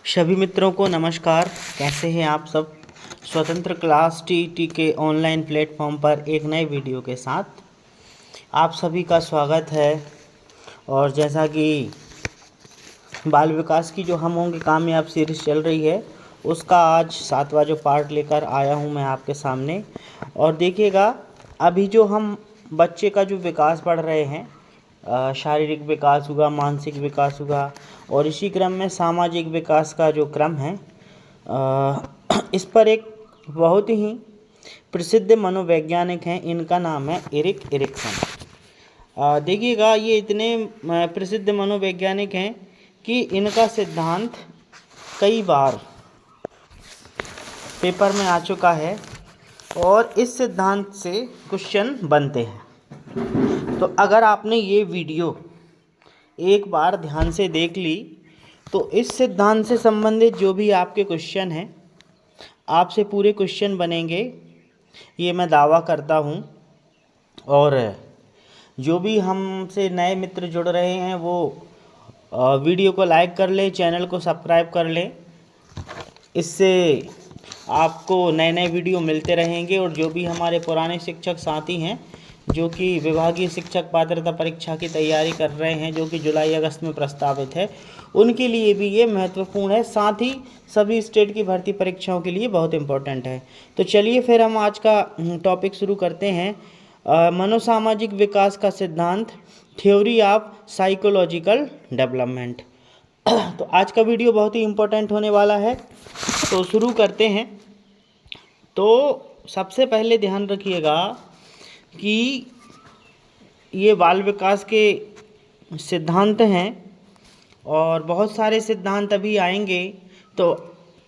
सभी मित्रों को नमस्कार। कैसे हैं आप सब। स्वतंत्र क्लास टी के ऑनलाइन प्लेटफॉर्म पर एक नए वीडियो के साथ आप सभी का स्वागत है। और जैसा कि बाल विकास की जो हम होंगे कामयाब सीरीज़ चल रही है, उसका आज 7वां जो पार्ट लेकर आया हूं मैं आपके सामने। और देखिएगा, अभी जो हम बच्चे का जो विकास पढ़ रहे हैं, शारीरिक विकास हुआ, मानसिक विकास हुआ, और इसी क्रम में सामाजिक विकास का जो क्रम है, इस पर एक बहुत ही प्रसिद्ध मनोवैज्ञानिक हैं, इनका नाम है एरिक एरिक्सन। देखिएगा, ये इतने प्रसिद्ध मनोवैज्ञानिक हैं कि इनका सिद्धांत कई बार पेपर में आ चुका है और इस सिद्धांत से क्वेश्चन बनते हैं। तो अगर आपने ये वीडियो एक बार ध्यान से देख ली तो इस सिद्धांत से संबंधित जो भी आपके क्वेश्चन हैं, आपसे पूरे क्वेश्चन बनेंगे, ये मैं दावा करता हूँ। और जो भी हमसे नए मित्र जुड़ रहे हैं वो वीडियो को लाइक कर लें, चैनल को सब्सक्राइब कर लें। इससे आपको नए नए वीडियो मिलते रहेंगे। और जो भी हमारे पुराने शिक्षक साथी हैं जो कि विभागीय शिक्षक पात्रता परीक्षा की तैयारी कर रहे हैं, जो कि जुलाई अगस्त में प्रस्तावित है, उनके लिए भी ये महत्वपूर्ण है। साथ ही सभी स्टेट की भर्ती परीक्षाओं के लिए बहुत इम्पोर्टेंट है। तो चलिए फिर हम आज का टॉपिक शुरू करते हैं। मनोसामाजिक विकास का सिद्धांत, थ्योरी ऑफ साइकोलॉजिकल डेवलपमेंट। तो आज का वीडियो बहुत ही इम्पोर्टेंट होने वाला है, तो शुरू करते हैं। तो सबसे पहले ध्यान रखिएगा कि ये बाल विकास के सिद्धांत हैं और बहुत सारे सिद्धांत अभी आएंगे। तो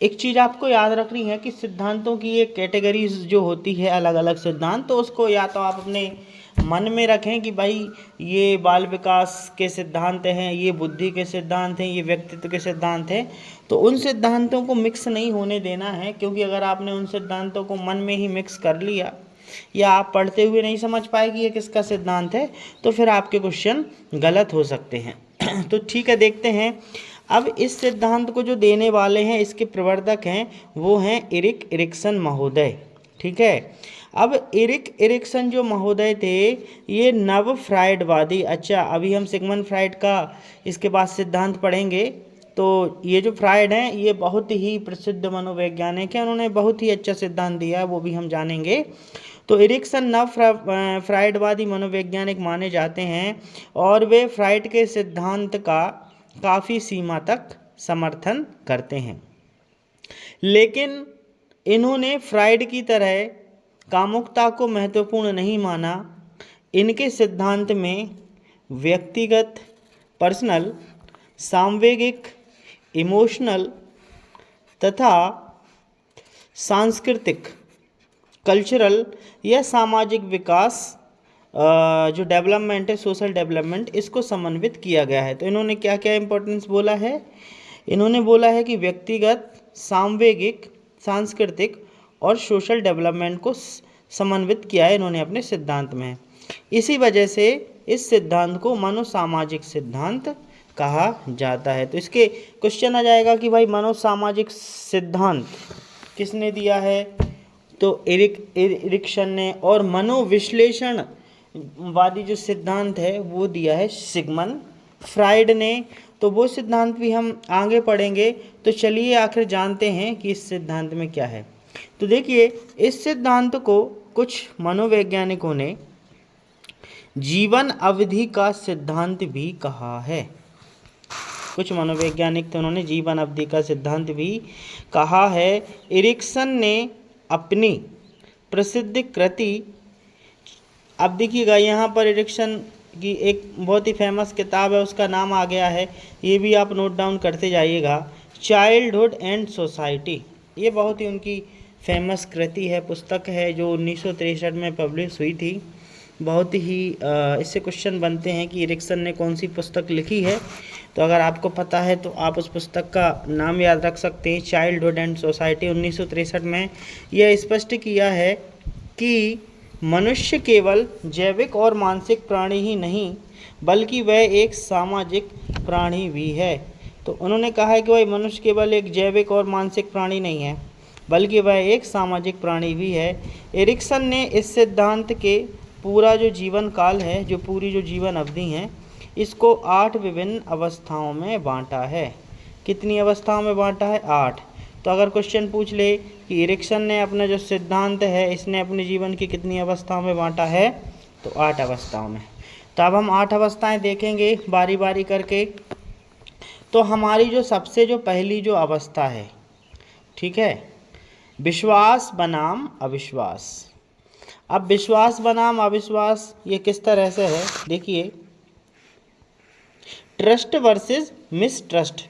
एक चीज़ आपको याद रखनी है कि सिद्धांतों की एक कैटेगरीज जो होती है, अलग अलग सिद्धांत, तो उसको या तो आप अपने मन में रखें कि भाई ये बाल विकास के सिद्धांत हैं, ये बुद्धि के सिद्धांत हैं, ये व्यक्तित्व के सिद्धांत हैं। तो उन सिद्धांतों को मिक्स नहीं होने देना है, क्योंकि अगर आपने उन सिद्धांतों को मन में ही मिक्स कर लिया या आप पढ़ते हुए नहीं समझ पाए कि ये किसका सिद्धांत है, तो फिर आपके क्वेश्चन गलत हो सकते हैं। तो ठीक है, देखते हैं। अब इस सिद्धांत को जो देने वाले हैं, इसके प्रवर्तक हैं, वो हैं एरिक एरिक्सन महोदय। ठीक है। अब एरिक एरिक्सन जो महोदय थे, ये नव फ्रायडवादी, अच्छा अभी हम सिगमंड फ्रायड का इसके बाद सिद्धांत पढ़ेंगे। तो ये जो फ्रायड हैं, ये बहुत ही प्रसिद्ध मनोवैज्ञानिक हैं, उन्होंने बहुत ही अच्छा सिद्धांत दिया है, वो भी हम जानेंगे। तो एरिक्सन नव फ्रायडवादी मनोवैज्ञानिक माने जाते हैं और वे फ्रायड के सिद्धांत का काफ़ी सीमा तक समर्थन करते हैं। लेकिन इन्होंने फ्रायड की तरह कामुकता को महत्वपूर्ण नहीं माना। इनके सिद्धांत में व्यक्तिगत, पर्सनल, सांवेगिक, इमोशनल तथा सांस्कृतिक, कल्चरल या सामाजिक विकास, जो डेवलपमेंट है, सोशल डेवलपमेंट, इसको समन्वित किया गया है। तो इन्होंने क्या क्या इंपॉर्टेंस बोला है? इन्होंने बोला है कि व्यक्तिगत, सांवेगिक, सांस्कृतिक और सोशल डेवलपमेंट को समन्वित किया है इन्होंने अपने सिद्धांत में। इसी वजह से इस सिद्धांत को मनोसामाजिक सिद्धांत कहा जाता है। तो इसके क्वेश्चन आ जाएगा कि भाई मनोसामाजिक सिद्धांत किसने दिया है? तो एरिक एरिक्सन ने। और मनोविश्लेषण वादी जो सिद्धांत है वो दिया है सिगमंड फ्रायड ने। तो वो सिद्धांत भी हम आगे पढ़ेंगे। तो चलिए आखिर जानते हैं कि इस सिद्धांत में क्या है। तो देखिए, इस सिद्धांत को कुछ मनोवैज्ञानिकों ने जीवन अवधि का सिद्धांत भी कहा है। कुछ मनोवैज्ञानिक थे, उन्होंने जीवन अवधि का सिद्धांत भी कहा है। एरिक्सन ने अपनी प्रसिद्ध कृति, अब देखिएगा यहाँ पर एरिक्सन की एक बहुत ही फेमस किताब है, उसका नाम आ गया है, ये भी आप नोट डाउन करते जाइएगा, चाइल्डहुड एंड सोसाइटी। ये बहुत ही उनकी फेमस कृति है, पुस्तक है, जो 1963 में पब्लिश हुई थी। बहुत ही इससे क्वेश्चन बनते हैं कि एरिक्सन ने कौन सी पुस्तक लिखी है। तो अगर आपको पता है तो आप उस पुस्तक का नाम याद रख सकते हैं, चाइल्डहुड एंड सोसाइटी। 1963 में यह स्पष्ट किया है कि मनुष्य केवल जैविक और मानसिक प्राणी ही नहीं, बल्कि वह एक सामाजिक प्राणी भी है। तो उन्होंने कहा है कि भाई मनुष्य केवल एक जैविक और मानसिक प्राणी नहीं है, बल्कि वह एक सामाजिक प्राणी भी है। एरिक्सन ने इस सिद्धांत के पूरा जो जीवन काल है, जो पूरी जो जीवन अवधि है, इसको 8 विभिन्न अवस्थाओं में बांटा है। कितनी अवस्थाओं में बांटा है? 8। तो अगर क्वेश्चन पूछ ले कि एरिक्सन ने अपना जो सिद्धांत है, इसने अपने जीवन की कितनी अवस्थाओं में बांटा है, तो 8 अवस्थाओं में। तो अब हम 8 अवस्थाएं देखेंगे बारी बारी करके। तो हमारी जो सबसे जो पहली जो अवस्था है, ठीक है, विश्वास बनाम अविश्वास। अब विश्वास बनाम अविश्वास ये किस तरह से है, देखिए, ट्रस्ट वर्सेस मिसट्रस्ट।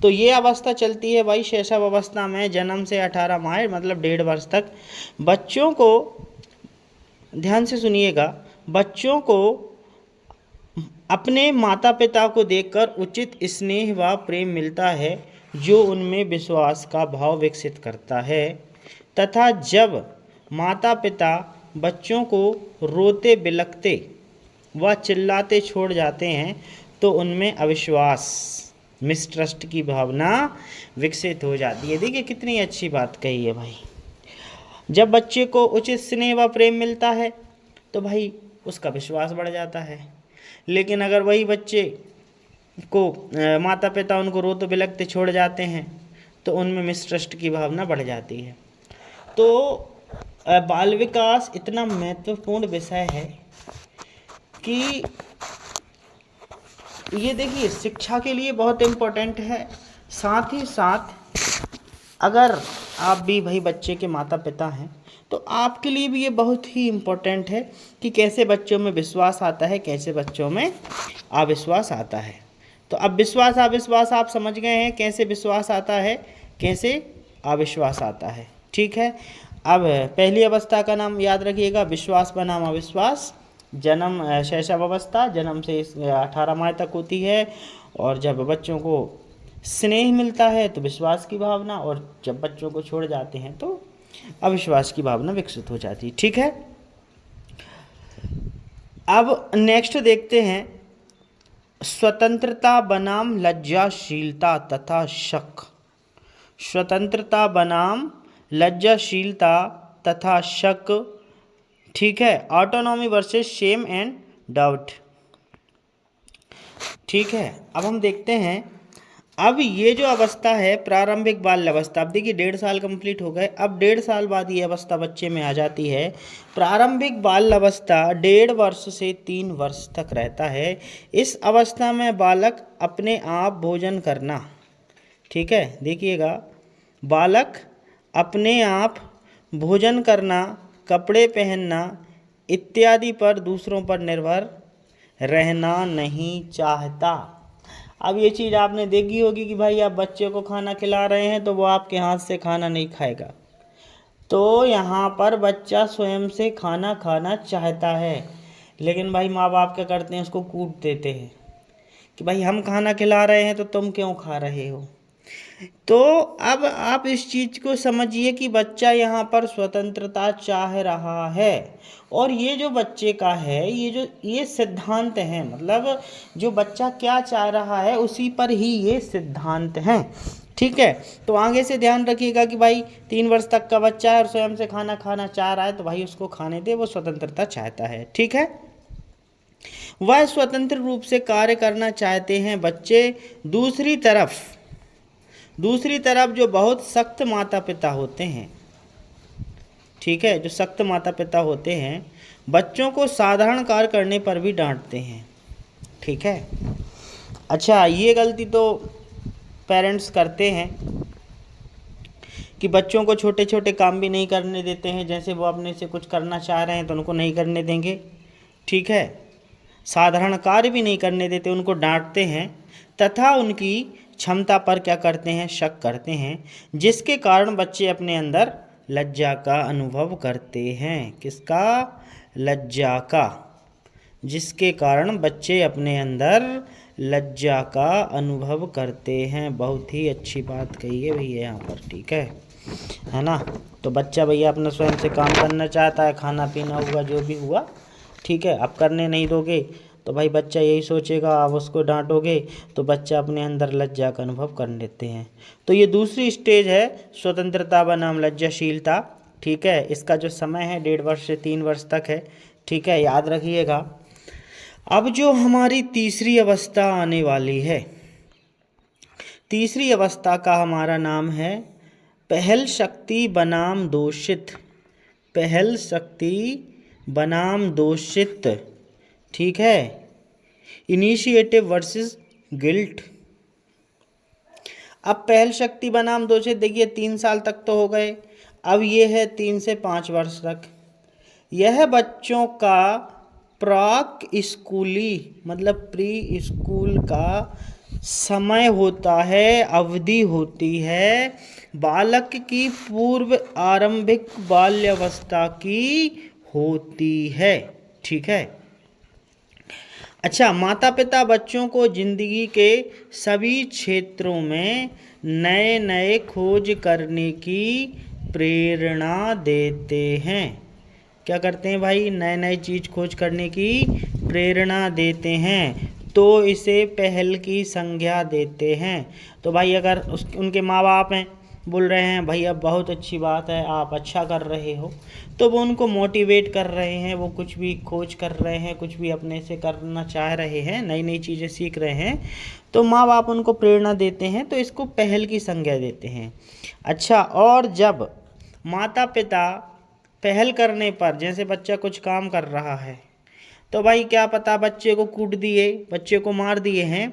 तो ये अवस्था चलती है भाई शैशव अवस्था में, जन्म से 18 माह मतलब 1.5 वर्ष तक। बच्चों को, ध्यान से सुनिएगा, बच्चों को अपने माता पिता को देखकर उचित स्नेह व प्रेम मिलता है, जो उनमें विश्वास का भाव विकसित करता है। तथा जब माता पिता बच्चों को रोते बिलखते व चिल्लाते छोड़ जाते हैं, तो उनमें अविश्वास, मिसट्रस्ट की भावना विकसित हो जाती है। देखिए कितनी अच्छी बात कही है भाई। जब बच्चे को उचित स्नेह व प्रेम मिलता है तो भाई उसका विश्वास बढ़ जाता है। लेकिन अगर वही बच्चे को माता पिता उनको रोते बिलखते छोड़ जाते हैं, तो उनमें मिसट्रस्ट की भावना बढ़ जाती है। तो बाल विकास इतना महत्वपूर्ण विषय है कि ये देखिए शिक्षा के लिए बहुत इम्पोर्टेंट है। साथ ही साथ अगर आप भी भाई बच्चे के माता पिता हैं, तो आपके लिए भी ये बहुत ही इम्पोर्टेंट है कि कैसे बच्चों में विश्वास आता है, कैसे बच्चों में अविश्वास आता है। तो अब विश्वास अविश्वास आप समझ गए हैं, कैसे विश्वास आता है, कैसे अविश्वास आता है, ठीक है। अब पहली अवस्था का नाम याद रखिएगा, विश्वास बनाम अविश्वास। जन्म शैशव अवस्था, जन्म से 18 माह तक होती है, और जब बच्चों को स्नेह मिलता है तो विश्वास की भावना, और जब बच्चों को छोड़ जाते हैं तो अविश्वास की भावना विकसित हो जाती है, ठीक है। अब नेक्स्ट देखते हैं, स्वतंत्रता बनाम लज्जाशीलता तथा शक। स्वतंत्रता बनाम लज्जाशीलता तथा शक, ठीक है। Autonomy versus shame and doubt, ठीक है। अब हम देखते हैं, अब ये जो अवस्था है प्रारंभिक बाल अवस्था, अब देखिए 1.5 साल कंप्लीट हो गए, अब 1.5 साल बाद ये अवस्था बच्चे में आ जाती है। प्रारंभिक बाल अवस्था 1.5 वर्ष से 3 वर्ष तक रहता है। इस अवस्था में बालक अपने आप भोजन करना, ठीक है, देखिएगा, बालक अपने आप भोजन करना, कपड़े पहनना इत्यादि पर दूसरों पर निर्भर रहना नहीं चाहता। अब ये चीज़ आपने देखी होगी कि भाई आप बच्चे को खाना खिला रहे हैं तो वो आपके हाथ से खाना नहीं खाएगा। तो यहाँ पर बच्चा स्वयं से खाना खाना चाहता है, लेकिन भाई माँ बाप क्या करते हैं, उसको कूट देते हैं कि भाई हम खाना खिला रहे हैं तो तुम क्यों खा रहे हो। तो अब आप इस चीज़ को समझिए कि बच्चा यहाँ पर स्वतंत्रता चाह रहा है, और ये जो बच्चे का है, ये सिद्धांत है, मतलब जो बच्चा क्या चाह रहा है उसी पर ही ये सिद्धांत हैं, ठीक है। तो आगे से ध्यान रखिएगा कि भाई 3 वर्ष तक का बच्चा है और स्वयं से खाना खाना चाह रहा है, तो भाई उसको खाने दे, वो स्वतंत्रता चाहता है, ठीक है। वह स्वतंत्र रूप से कार्य करना चाहते हैं बच्चे। दूसरी तरफ जो बहुत सख्त माता पिता होते हैं, ठीक है, जो सख्त माता पिता होते हैं, बच्चों को साधारण कार्य करने पर भी डांटते हैं, ठीक है। अच्छा, ये गलती तो पेरेंट्स करते हैं कि बच्चों को छोटे छोटे काम भी नहीं करने देते हैं, जैसे वो अपने से कुछ करना चाह रहे हैं तो उनको नहीं करने देंगे, ठीक है। साधारण कार्य भी नहीं करने देते, उनको डांटते हैं, तथा उनकी क्षमता पर क्या करते हैं, शक करते हैं, जिसके कारण बच्चे अपने अंदर लज्जा का अनुभव करते हैं। किसका? लज्जा का। जिसके कारण बच्चे अपने अंदर लज्जा का अनुभव करते हैं। बहुत ही अच्छी बात कही है भैया यहाँ पर, ठीक है ना। तो बच्चा भैया अपना स्वयं से काम करना चाहता है, खाना पीना हुआ जो भी हुआ, ठीक है, अब करने नहीं दोगे तो भाई बच्चा यही सोचेगा, आप उसको डांटोगे तो बच्चा अपने अंदर लज्जा का अनुभव कर लेते हैं। तो ये दूसरी स्टेज है स्वतंत्रता बनाम लज्जाशीलता। ठीक है, इसका जो समय है 1.5 से 3 वर्ष तक है। ठीक है, याद रखिएगा। अब जो हमारी तीसरी अवस्था आने वाली है, तीसरी अवस्था का हमारा नाम है पहल शक्ति बनाम दोषित। पहल शक्ति बनाम दोषित। ठीक है, इनिशिएटिव वर्सेस गिल्ट। अब पहल शक्ति बनाम दोषित, देखिए 3 साल तक तो हो गए, अब ये है 3 से 5 वर्ष तक। यह बच्चों का प्राक स्कूली मतलब प्री स्कूल का समय होता है, अवधि होती है, बालक की पूर्व आरंभिक बाल्यावस्था की होती है। ठीक है। अच्छा, माता पिता बच्चों को जिंदगी के सभी क्षेत्रों में नए नए खोज करने की प्रेरणा देते हैं। क्या करते हैं भाई? नए नए चीज़ खोज करने की प्रेरणा देते हैं, तो इसे पहल की संज्ञा देते हैं। तो भाई अगर उनके माँ बाप हैं, बोल रहे हैं भैया बहुत अच्छी बात है, आप अच्छा कर रहे हो, तो वो उनको मोटिवेट कर रहे हैं, वो कुछ भी खोज कर रहे हैं, कुछ भी अपने से करना चाह रहे हैं, नई नई चीज़ें सीख रहे हैं, तो माँ बाप उनको प्रेरणा देते हैं, तो इसको पहल की संज्ञा देते हैं। अच्छा, और जब माता पिता पहल करने पर, जैसे बच्चा कुछ काम कर रहा है तो भाई क्या पता बच्चे को कूट दिए, बच्चे को मार दिए हैं,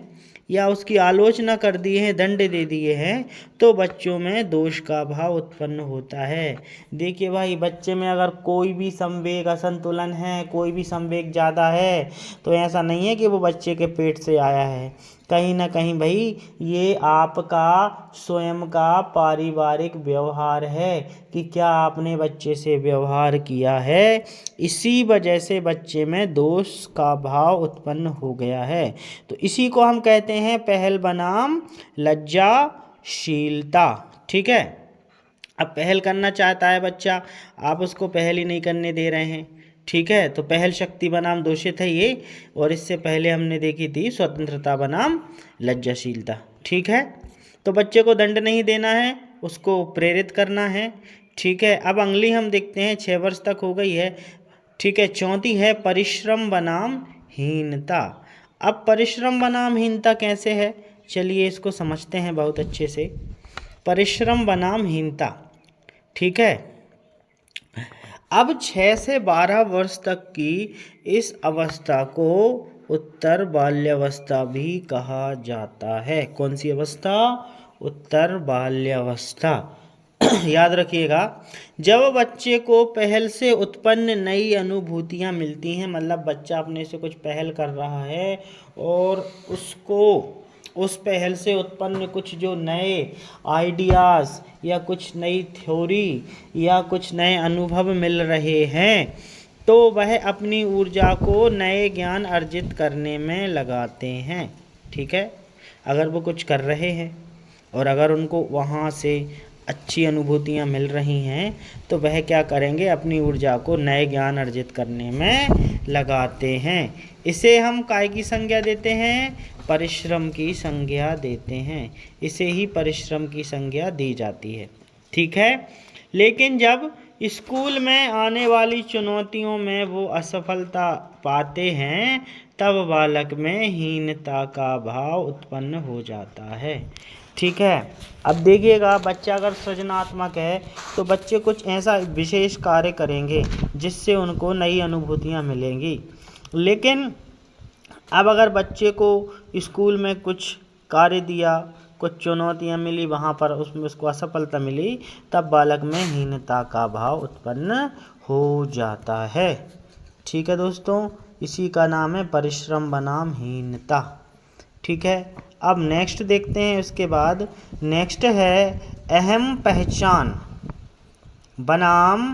या उसकी आलोचना कर दिए हैं, दंड दे दिए हैं, तो बच्चों में दोष का भाव उत्पन्न होता है। देखिए भाई, बच्चे में अगर कोई भी संवेग असंतुलन है, कोई भी संवेग ज़्यादा है, तो ऐसा नहीं है कि वो बच्चे के पेट से आया है। कहीं ना कहीं भाई ये आपका स्वयं का पारिवारिक व्यवहार है कि क्या आपने बच्चे से व्यवहार किया है, इसी वजह से बच्चे में दोष का भाव उत्पन्न हो गया है। तो इसी को हम कहते हैं पहल बनाम लज्जाशीलता। ठीक है, अब पहल करना चाहता है बच्चा, आप उसको पहल ही नहीं करने दे रहे हैं। ठीक है, तो पहल शक्ति बनाम दोषित है ये, और इससे पहले हमने देखी थी स्वतंत्रता बनाम लज्जाशीलता। ठीक है, तो बच्चे को दंड नहीं देना है, उसको प्रेरित करना है। ठीक है, अब अगली हम देखते हैं, 6 वर्ष तक हो गई है। ठीक है, चौथी है परिश्रम बनाम हीनता। अब परिश्रम बनाम हीनता कैसे है, चलिए इसको समझते हैं बहुत अच्छे से। परिश्रम बनाम हीनता। ठीक है, अब 6 से 12 वर्ष तक की इस अवस्था को उत्तर बाल्यावस्था भी कहा जाता है। कौन सी अवस्था? उत्तर बाल्यावस्था। याद रखिएगा, जब बच्चे को पहल से उत्पन्न नई अनुभूतियाँ मिलती हैं, मतलब बच्चा अपने से कुछ पहल कर रहा है और उसको उस पहल से उत्पन्न कुछ जो नए आइडियाज़ या कुछ नई थ्योरी या कुछ नए अनुभव मिल रहे हैं, तो वह अपनी ऊर्जा को नए ज्ञान अर्जित करने में लगाते हैं। ठीक है, अगर वो कुछ कर रहे हैं और अगर उनको वहाँ से अच्छी अनुभूतियाँ मिल रही हैं, तो वह क्या करेंगे? अपनी ऊर्जा को नए ज्ञान अर्जित करने में लगाते हैं। इसे हम काय की संज्ञा देते हैं? परिश्रम की संज्ञा देते हैं। इसे ही परिश्रम की संज्ञा दी जाती है। ठीक है, लेकिन जब स्कूल में आने वाली चुनौतियों में वो असफलता पाते हैं, तब बालक में हीनता का भाव उत्पन्न हो जाता है। ठीक है, अब देखिएगा, बच्चा अगर सृजनात्मक है तो बच्चे कुछ ऐसा विशेष कार्य करेंगे जिससे उनको नई अनुभूतियाँ मिलेंगी। लेकिन अब अगर बच्चे को स्कूल में कुछ कार्य दिया, कुछ चुनौतियाँ मिली, वहाँ पर उसमें उसको असफलता मिली, तब बालक में हीनता का भाव उत्पन्न हो जाता है। ठीक है दोस्तों, इसी का नाम है परिश्रम बनाम हीनता। ठीक है, अब नेक्स्ट देखते हैं। उसके बाद नेक्स्ट है अहम पहचान बनाम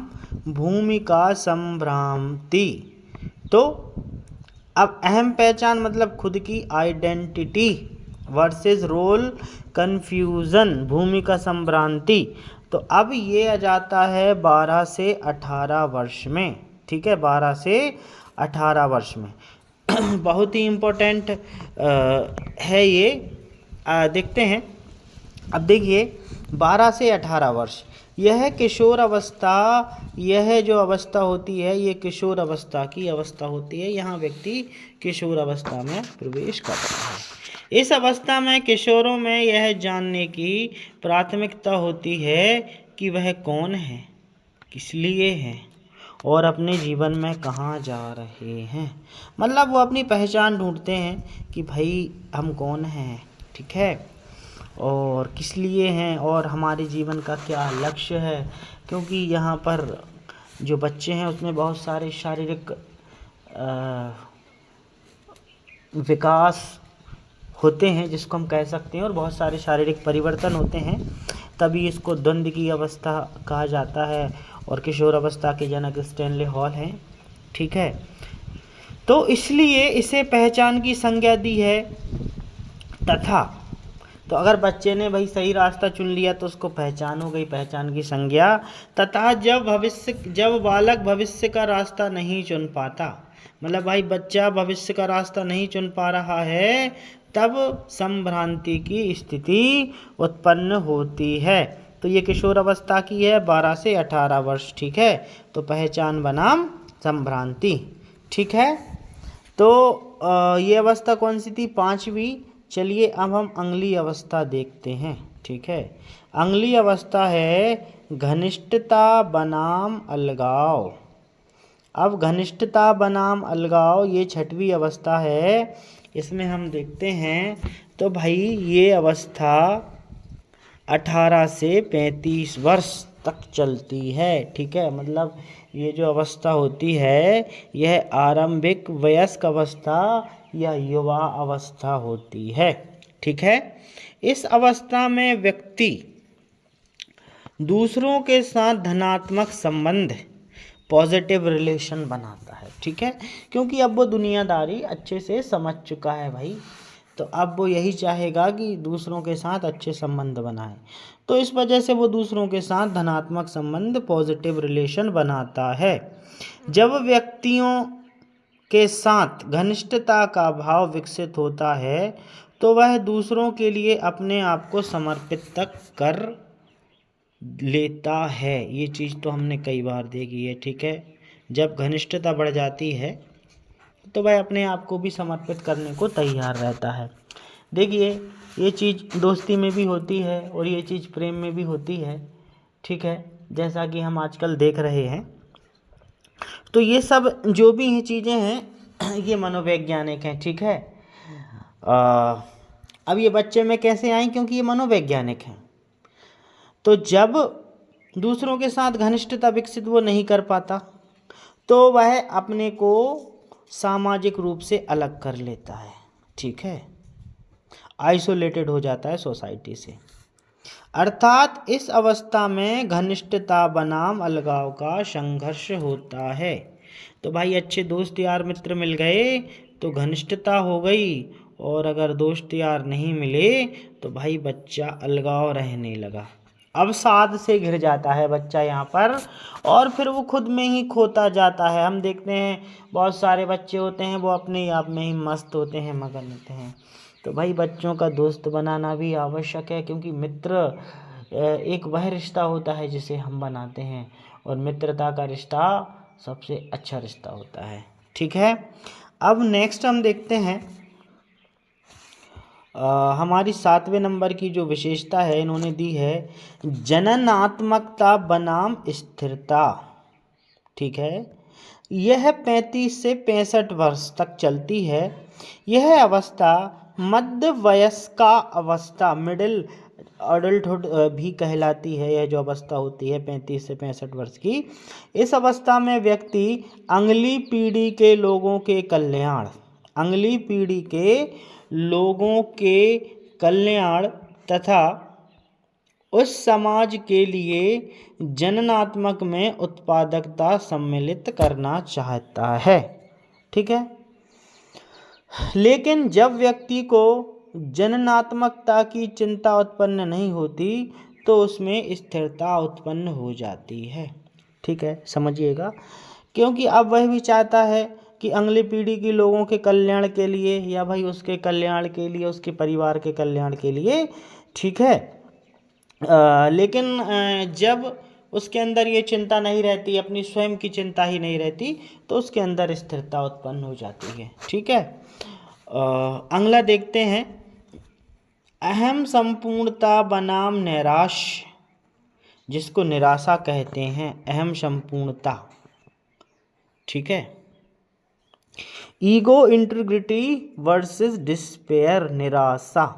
भूमिका संभ्रांति। तो अब अहम पहचान मतलब खुद की आइडेंटिटी वर्सेस रोल कन्फ्यूज़न, भूमिका संभ्रांति। तो अब ये आ जाता है 12 से 18 वर्ष में। ठीक है, 12 से 18 वर्ष में। बहुत ही इम्पोर्टेंट है ये। देखते हैं। अब देखिए 12 से 18 वर्ष, यह किशोर अवस्था, यह जो अवस्था होती है ये किशोर अवस्था की अवस्था होती है। यहाँ व्यक्ति किशोर अवस्था में प्रवेश कर रहा है। इस अवस्था में किशोरों में यह जानने की प्राथमिकता होती है कि वह कौन है, किस लिए है और अपने जीवन में कहाँ जा रहे हैं। मतलब वो अपनी पहचान ढूंढते हैं कि भाई हम कौन हैं, ठीक है, और किस लिए हैं और हमारे जीवन का क्या लक्ष्य है। क्योंकि यहाँ पर जो बच्चे हैं उसमें बहुत सारे शारीरिक विकास होते हैं जिसको हम कह सकते हैं, और बहुत सारे शारीरिक परिवर्तन होते हैं, तभी इसको द्वंद्व की अवस्था कहा जाता है। और किशोर अवस्था के जनक स्टैनले हॉल हैं, ठीक है। तो इसलिए इसे पहचान की संज्ञा दी है। तथा तो अगर बच्चे ने भाई सही रास्ता चुन लिया तो उसको पहचान हो गई, पहचान की संज्ञा। तथा जब बालक भविष्य का रास्ता नहीं चुन पाता, मतलब भाई बच्चा भविष्य का रास्ता नहीं चुन पा रहा है, तब संभ्रांति की स्थिति उत्पन्न होती है। तो ये किशोर अवस्था की है, 12 से 18 वर्ष, ठीक है। तो पहचान बनाम संभ्रांति, ठीक है। तो ये अवस्था कौन सी थी? 5वीं। चलिए अब हम अगली अवस्था देखते हैं, ठीक है। अगली अवस्था है घनिष्ठता बनाम अलगाव। अब घनिष्ठता बनाम अलगाव ये 6वीं अवस्था है। इसमें हम देखते हैं तो भाई ये अवस्था 18 से 35 वर्ष तक चलती है, ठीक है। मतलब ये जो अवस्था होती है यह आरंभिक वयस्क अवस्था या युवा अवस्था होती है, ठीक है। इस अवस्था में व्यक्ति दूसरों के साथ धनात्मक संबंध, पॉजिटिव रिलेशन बनाता है, ठीक है। क्योंकि अब वो दुनियादारी अच्छे से समझ चुका है भाई, तो अब वो यही चाहेगा कि दूसरों के साथ अच्छे संबंध बनाए। तो इस वजह से वो दूसरों के साथ धनात्मक संबंध, पॉजिटिव रिलेशन बनाता है। जब व्यक्तियों के साथ घनिष्ठता का भाव विकसित होता है तो वह दूसरों के लिए अपने आप को समर्पित तक कर लेता है। ये चीज़ तो हमने कई बार देखी है, ठीक है। जब घनिष्ठता बढ़ जाती है तो वह अपने आप को भी समर्पित करने को तैयार रहता है। देखिए ये चीज़ दोस्ती में भी होती है और ये चीज़ प्रेम में भी होती है, ठीक है, जैसा कि हम आजकल देख रहे हैं। तो ये सब जो भी हैं चीज़ें हैं ये मनोवैज्ञानिक हैं, ठीक है। अब ये बच्चे में कैसे आए? क्योंकि ये मनोवैज्ञानिक हैं। तो जब दूसरों के साथ घनिष्ठता विकसित वो नहीं कर पाता तो वह अपने को सामाजिक रूप से अलग कर लेता है, ठीक है, आइसोलेटेड हो जाता है सोसाइटी से। अर्थात इस अवस्था में घनिष्ठता बनाम अलगाव का संघर्ष होता है। तो भाई अच्छे दोस्त यार मित्र मिल गए तो घनिष्ठता हो गई, और अगर दोस्त यार नहीं मिले तो भाई बच्चा अलगाव रहने लगा। अवसाद से घिर जाता है बच्चा यहाँ पर, और फिर वो खुद में ही खोता जाता है। हम देखते हैं बहुत सारे बच्चे होते हैं वो अपने आप में ही मस्त होते हैं, मगन होते हैं। तो भाई बच्चों का दोस्त बनाना भी आवश्यक है, क्योंकि मित्र एक वह रिश्ता होता है जिसे हम बनाते हैं, और मित्रता का रिश्ता सबसे अच्छा रिश्ता होता है, ठीक है। अब नेक्स्ट हम देखते हैं हमारी 7वें नंबर की जो विशेषता है इन्होंने दी है जननात्मकता बनाम स्थिरता, ठीक है। यह 35 से 65 वर्ष तक चलती है। यह अवस्था मध्य वयस्का अवस्था, मिडिल अडल्टहुड भी कहलाती है। यह जो अवस्था होती है 35 से 65 वर्ष की, इस अवस्था में व्यक्ति अगली पीढ़ी के लोगों के कल्याण तथा उस समाज के लिए जननात्मक में उत्पादकता सम्मिलित करना चाहता है, ठीक है। लेकिन जब व्यक्ति को जननात्मकता की चिंता उत्पन्न नहीं होती तो उसमें स्थिरता उत्पन्न हो जाती है, ठीक है, समझिएगा। क्योंकि अब वह भी चाहता है कि अगली पीढ़ी के लोगों के कल्याण के लिए, या भाई उसके कल्याण के लिए, उसके परिवार के कल्याण के लिए, ठीक है। लेकिन जब उसके अंदर ये चिंता नहीं रहती, अपनी स्वयं की चिंता ही नहीं रहती, तो उसके अंदर स्थिरता उत्पन्न हो जाती है, ठीक है। अगला देखते हैं, अहम संपूर्णता बनाम नैराश, जिसको निराशा कहते हैं, अहम संपूर्णता, ठीक है। ईगो इंटीग्रिटी वर्सेस डिस्पेयर, निराशा,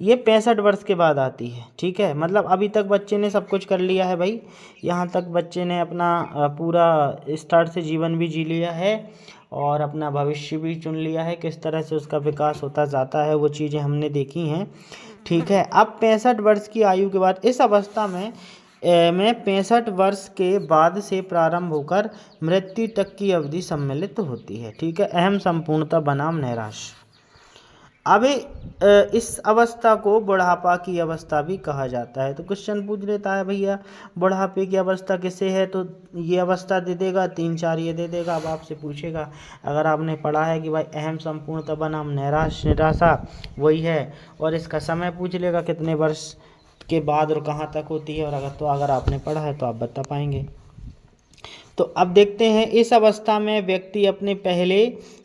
ये 65 वर्ष के बाद आती है, ठीक है। मतलब अभी तक बच्चे ने सब कुछ कर लिया है भाई, यहाँ तक बच्चे ने अपना पूरा स्टार्ट से जीवन भी जी लिया है और अपना भविष्य भी चुन लिया है, किस तरह से उसका विकास होता जाता है वो चीज़ें हमने देखी हैं, ठीक है। अब 65 वर्ष की आयु के बाद, इस अवस्था में 65 वर्ष के बाद से प्रारंभ होकर मृत्यु तक की अवधि सम्मिलित होती है, ठीक है। अहम संपूर्णता बनाम नैराश। अब इस अवस्था को बुढ़ापा की अवस्था भी कहा जाता है। तो क्वेश्चन पूछ लेता है भैया बुढ़ापे की अवस्था किसे है, तो ये अवस्था दे देगा, 3-4 ये दे देगा। अब आपसे पूछेगा, अगर आपने पढ़ा है कि भाई अहम संपूर्णता बनाम निराशा वही है, और इसका समय पूछ लेगा कितने वर्ष के बाद और कहाँ तक होती है, और अगर आपने पढ़ा है तो आप बता पाएंगे। तो अब देखते हैं, इस अवस्था में व्यक्ति अपने पहले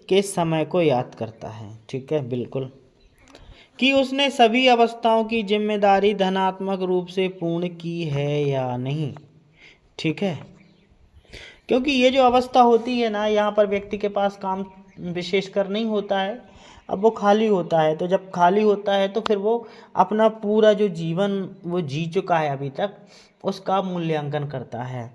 के समय को याद करता है, ठीक है, बिल्कुल, कि उसने सभी अवस्थाओं की जिम्मेदारी धनात्मक रूप से पूर्ण की है या नहीं, ठीक है। क्योंकि ये जो अवस्था होती है ना, यहाँ पर व्यक्ति के पास काम विशेषकर नहीं होता है, अब वो खाली होता है। तो जब खाली होता है तो फिर वो अपना पूरा जो जीवन वो जी चुका है अभी तक, उसका मूल्यांकन करता है,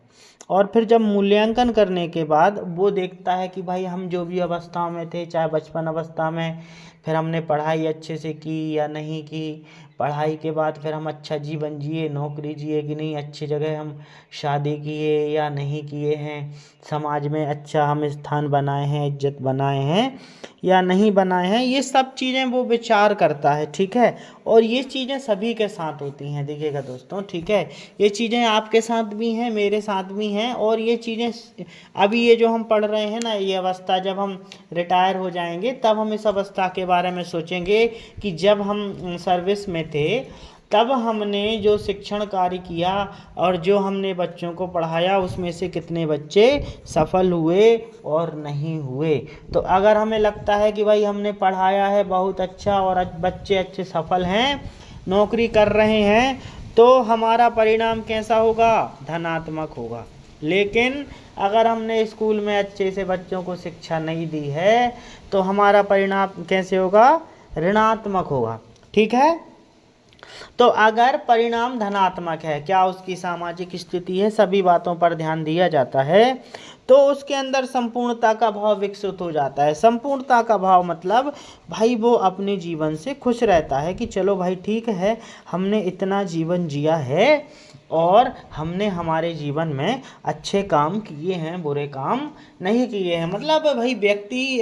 और फिर जब मूल्यांकन करने के बाद वो देखता है कि भाई हम जो भी अवस्था में थे, चाहे बचपन अवस्था में, फिर हमने पढ़ाई अच्छे से की या नहीं की, पढ़ाई के बाद फिर हम अच्छा जीवन जिए, नौकरी जिए कि नहीं, अच्छी जगह हम शादी किए या नहीं किए हैं, समाज में अच्छा हम स्थान बनाए हैं, इज्जत बनाए हैं या नहीं बनाए हैं, ये सब चीज़ें वो विचार करता है, ठीक है। और ये चीज़ें सभी के साथ होती हैं, देखिएगा दोस्तों, ठीक है। ये चीज़ें आपके साथ भी हैं, मेरे साथ भी हैं, और ये चीज़ें अभी ये जो हम पढ़ रहे हैं ना, ये अवस्था जब हम रिटायर हो जाएंगे तब हम इस अवस्था के बारे में सोचेंगे कि जब हम सर्विस में थे तब हमने जो शिक्षण कार्य किया और जो हमने बच्चों को पढ़ाया, उसमें से कितने बच्चे सफल हुए और नहीं हुए। तो अगर हमें लगता है कि भाई हमने पढ़ाया है बहुत अच्छा और बच्चे अच्छे सफल हैं, नौकरी कर रहे हैं, तो हमारा परिणाम कैसा होगा, धनात्मक होगा। लेकिन अगर हमने स्कूल में अच्छे से बच्चों को शिक्षा नहीं दी है तो हमारा परिणाम कैसे होगा, ऋणात्मक होगा, ठीक है। तो अगर परिणाम धनात्मक है, क्या उसकी सामाजिक स्थिति है, सभी बातों पर ध्यान दिया जाता है, तो उसके अंदर संपूर्णता का भाव विकसित हो जाता है। संपूर्णता का भाव मतलब भाई वो अपने जीवन से खुश रहता है कि चलो भाई ठीक है, हमने इतना जीवन जिया है और हमने हमारे जीवन में अच्छे काम किए हैं, बुरे काम नहीं किए हैं। मतलब भाई व्यक्ति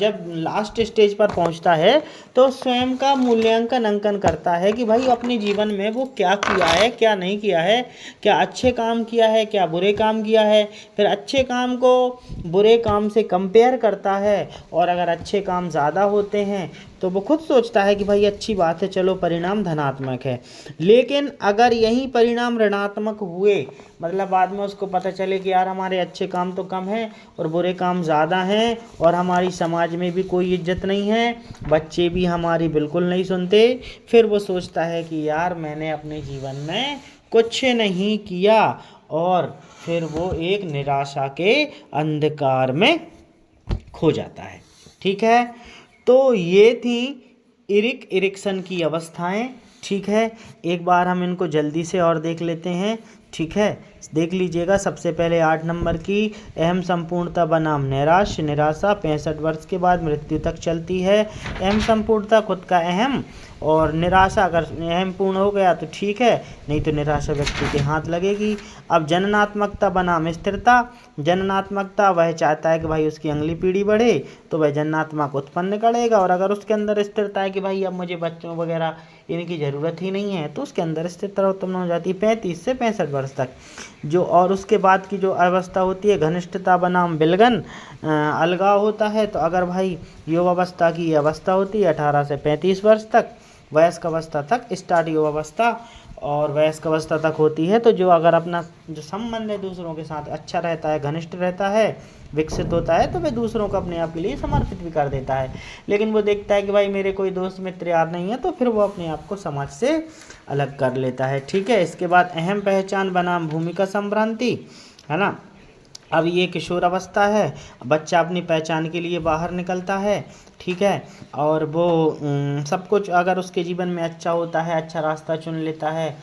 जब लास्ट स्टेज पर पहुंचता है तो स्वयं का मूल्यांकन अंकन करता है कि भाई अपने जीवन में वो क्या किया है, क्या नहीं किया है, क्या अच्छे काम किया है, क्या बुरे काम किया है। फिर अच्छे काम को बुरे काम से कंपेयर करता है, और अगर अच्छे काम ज़्यादा होते हैं तो वो खुद सोचता है कि भाई अच्छी बात है, चलो परिणाम धनात्मक है। लेकिन अगर यही परिणाम ऋणात्मक हुए, मतलब बाद में उसको पता चले कि यार हमारे अच्छे काम तो कम हैं और बुरे काम ज़्यादा हैं, और हमारी समाज में भी कोई इज्जत नहीं है, बच्चे भी हमारी बिल्कुल नहीं सुनते, फिर वो सोचता है कि यार मैंने अपने जीवन में कुछ नहीं किया, और फिर वो एक निराशा के अंधकार में खो जाता है, ठीक है। तो ये थी इरिक इरिक्सन की अवस्थाएं, ठीक है। एक बार हम इनको जल्दी से और देख लेते हैं, ठीक है, देख लीजिएगा। सबसे पहले 8 नंबर की, अहम संपूर्णता बनाम निराश, निराशा 65 वर्ष के बाद मृत्यु तक चलती है। अहम संपूर्णता खुद का अहम, और निराशा अगर अहम पूर्ण हो गया तो ठीक है, नहीं तो निराशा व्यक्ति के हाथ लगेगी। अब जननात्मकता बनाम स्थिरता, जननात्मकता वह चाहता है कि भाई उसकी अगली पीढ़ी बढ़े तो वह जननात्मक उत्पन्न करेगा, और अगर उसके अंदर स्थिरता है कि भाई अब मुझे बच्चों वगैरह इनकी ज़रूरत ही नहीं है, तो उसके अंदर स्थिरता उत्पन्न हो जाती है 35 से 65 वर्ष तक जो। और उसके बाद की जो अवस्था होती है घनिष्ठता बनाम विलगन अलगाव होता है। तो अगर भाई युवावस्था की अवस्था होती है 18 से 35 वर्ष तक, वयस्क अवस्था तक स्टार्ट युवावस्था और वयस्क अवस्था तक होती है। तो जो अगर अपना जो संबंध है दूसरों के साथ अच्छा रहता है, घनिष्ठ रहता है, विकसित होता है, तो वह दूसरों को अपने आप के लिए समर्पित भी कर देता है। लेकिन वो देखता है कि भाई मेरे कोई दोस्त मित्र यार नहीं है, तो फिर वो अपने आप को समाज से अलग कर लेता है। ठीक है, इसके बाद अहम पहचान बनाम भूमिका संभ्रांति, है ना। अब ये किशोर अवस्था है, बच्चा अपनी पहचान के लिए बाहर निकलता है। ठीक है, और वो सब कुछ अगर उसके जीवन में अच्छा होता है, अच्छा रास्ता चुन लेता है,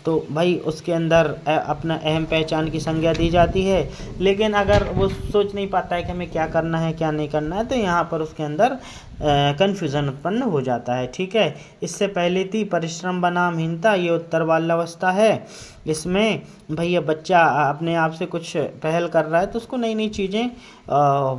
तो भाई उसके अंदर अपना अहम पहचान की संज्ञा दी जाती है। लेकिन अगर वो सोच नहीं पाता है कि हमें क्या करना है क्या नहीं करना है, तो यहाँ पर उसके अंदर कन्फ्यूज़न उत्पन्न हो जाता है। ठीक है, इससे पहले थी परिश्रम बनाम हीनता, ये उत्तर बाल्यावस्था है। इसमें भैया बच्चा अपने आप से कुछ पहल कर रहा है, तो उसको नई नई चीज़ें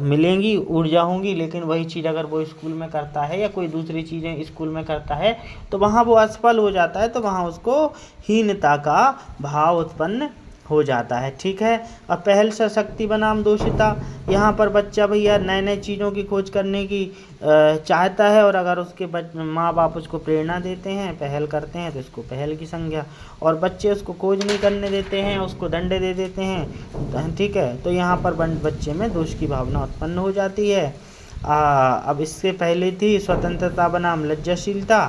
मिलेंगी, ऊर्जा होंगी। लेकिन वही चीज़ अगर वो स्कूल में करता है या कोई दूसरी चीज़ें स्कूल में करता है, तो वहाँ वो असफल हो जाता है, तो वहाँ उसको हीनता का भाव उत्पन्न हो जाता है। ठीक है, और पहल से शक्ति बनाम दोषिता, यहाँ पर बच्चा भैया नए नए चीज़ों की खोज करने की चाहता है, और अगर उसके माँ बाप उसको प्रेरणा देते हैं, पहल करते हैं, तो इसको पहल की संज्ञा। और बच्चे उसको खोज नहीं करने देते हैं, उसको दंडे दे देते हैं। ठीक है, तो यहाँ पर बच्चे में दोष की भावना उत्पन्न हो जाती है। अब इससे पहले थी स्वतंत्रता बनाम लज्जाशीलता।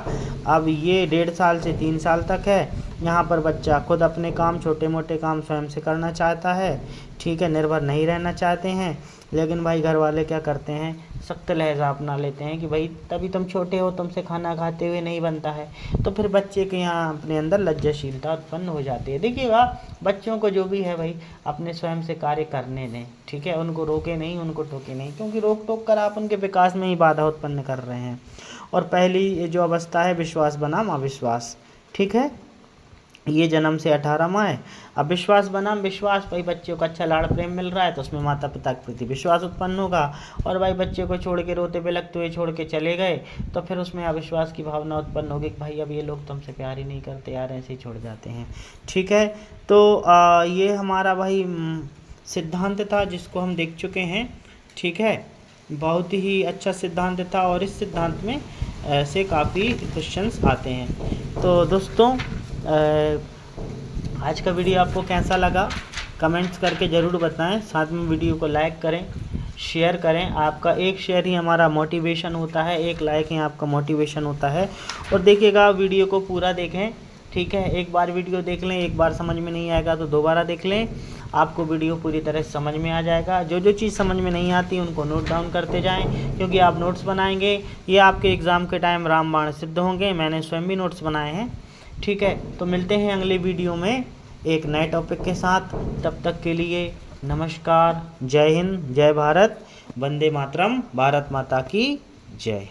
अब ये 1.5 साल से 3 साल तक है। यहाँ पर बच्चा खुद अपने काम, छोटे मोटे काम स्वयं से करना चाहता है। ठीक है, निर्भर नहीं रहना चाहते हैं। लेकिन भाई घर वाले क्या करते हैं, सख्त लहजा अपना लेते हैं कि भाई तभी तुम छोटे हो, तुमसे खाना खाते हुए नहीं बनता है। तो फिर बच्चे के यहाँ अपने अंदर लज्जाशीलता उत्पन्न हो जाती है। देखिएगा, बच्चों को जो भी है भाई अपने स्वयं से कार्य करने दें। ठीक है, उनको रोके नहीं, उनको टोके नहीं, क्योंकि रोक टोक कर आप उनके विकास में ही बाधा उत्पन्न कर रहे हैं। और पहली जो अवस्था है विश्वास बनाम अविश्वास। ठीक है, ये जन्म से 18वां है। अब विश्वास बनाम विश्वास, भाई बच्चे को अच्छा लाड़ प्रेम मिल रहा है, तो उसमें माता पिता के प्रति विश्वास उत्पन्न होगा। और भाई बच्चे को छोड़ के रोते बिलखते हुए छोड़ के चले गए, तो फिर उसमें अविश्वास की भावना उत्पन्न होगी कि भाई अब ये लोग तुमसे प्यार ही नहीं करते यार, ऐसे ही छोड़ जाते हैं। ठीक है, तो ये हमारा भाई सिद्धांत था जिसको हम देख चुके हैं। ठीक है, बहुत ही अच्छा सिद्धांत था, और इस सिद्धांत में ऐसे काफ़ी क्वेश्चंस आते हैं। तो दोस्तों, आज का वीडियो आपको कैसा लगा कमेंट्स करके ज़रूर बताएं। साथ में वीडियो को लाइक करें, शेयर करें। आपका एक शेयर ही हमारा मोटिवेशन होता है, एक लाइक ही आपका मोटिवेशन होता है। और देखिएगा, वीडियो को पूरा देखें। ठीक है, एक बार वीडियो देख लें, एक बार समझ में नहीं आएगा तो दोबारा देख लें, आपको वीडियो पूरी तरह से समझ में आ जाएगा। जो जो चीज़ समझ में नहीं आती उनको नोट डाउन करते जाएं, क्योंकि आप नोट्स बनाएंगे, ये आपके एग्ज़ाम के टाइम रामबाण सिद्ध होंगे। मैंने स्वयं भी नोट्स बनाए हैं। ठीक है, तो मिलते हैं अगले वीडियो में एक नए टॉपिक के साथ। तब तक के लिए नमस्कार, जय हिंद, जय भारत, वंदे मातरम, भारत माता की जय।